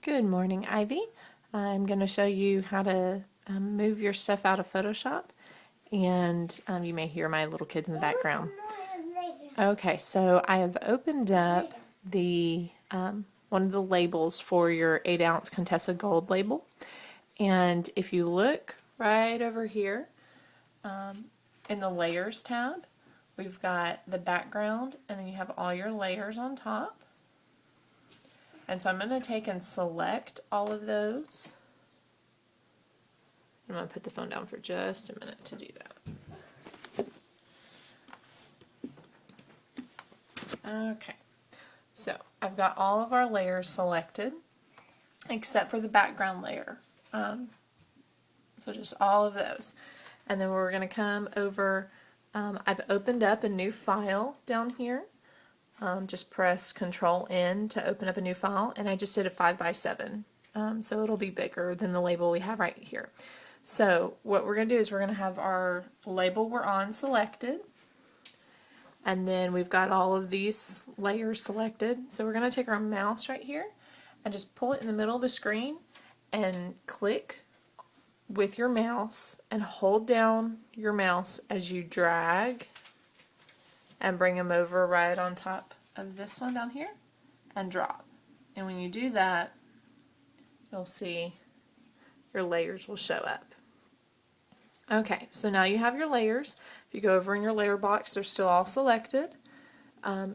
Good morning, Ivy. I'm going to show you how to move your stuff out of Photoshop, and you may hear my little kids in the background. Okay, so I have opened up the one of the labels for your 8-ounce Contessa Gold label, and if you look right over here in the Layers tab, we've got the background, and then you have all your layers on top. And so I'm going to take and select all of those. I'm going to put the phone down for just a minute to do that. Okay, so I've got all of our layers selected except for the background layer. So just all of those. And then we're going to come over, I've opened up a new file down here. Just press Control N to open up a new file, and I just did a 5x7, so it'll be bigger than the label we have right here. So what we're going to do is we're going to have our label we're on selected, and then we've got all of these layers selected. So we're going to take our mouse right here and just pull it in the middle of the screen and click with your mouse and hold down your mouse as you drag and bring them over right on top of this one down here and drop. And when you do that, you'll see your layers will show up. Okay, so now you have your layers. If you go over in your layer box, they're still all selected.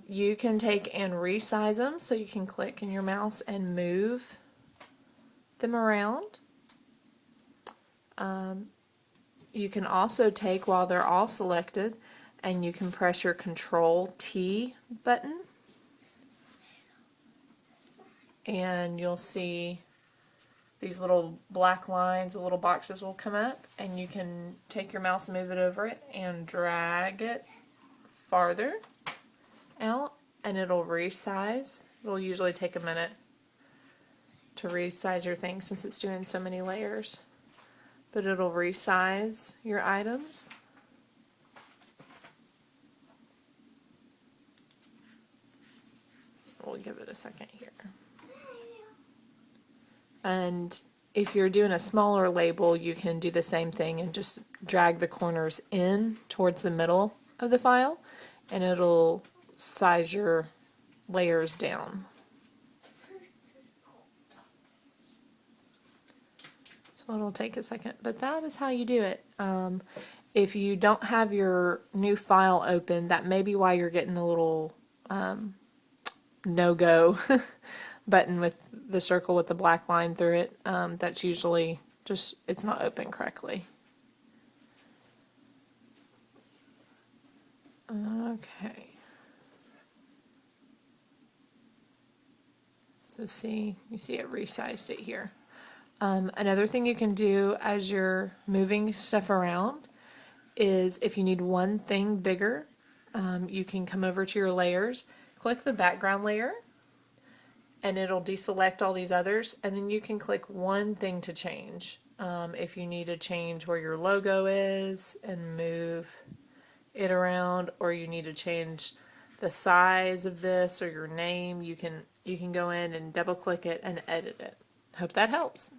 You can take and resize them, so you can click in your mouse and move them around. You can also take, while they're all selected, and you can press your Control T button, and you'll see these little black lines, little boxes will come up, and you can take your mouse and move it over it and drag it farther out, and it'll resize. It'll usually take a minute to resize your thing since it's doing so many layers, but it'll resize your items. We'll give it a second here. And if you're doing a smaller label, you can do the same thing and just drag the corners in towards the middle of the file, and it'll size your layers down. So it'll take a second, but that is how you do it. If you don't have your new file open, that may be why you're getting the little no-go button with the circle with the black line through it. That's usually just, it's not open correctly. Okay. So you see it resized it here. Another thing you can do as you're moving stuff around is if you need one thing bigger, you can come over to your layers, click the background layer, and it'll deselect all these others, and then you can click one thing to change. If you need to change where your logo is and move it around, or you need to change the size of this or your name, you can go in and double click it and edit it. Hope that helps.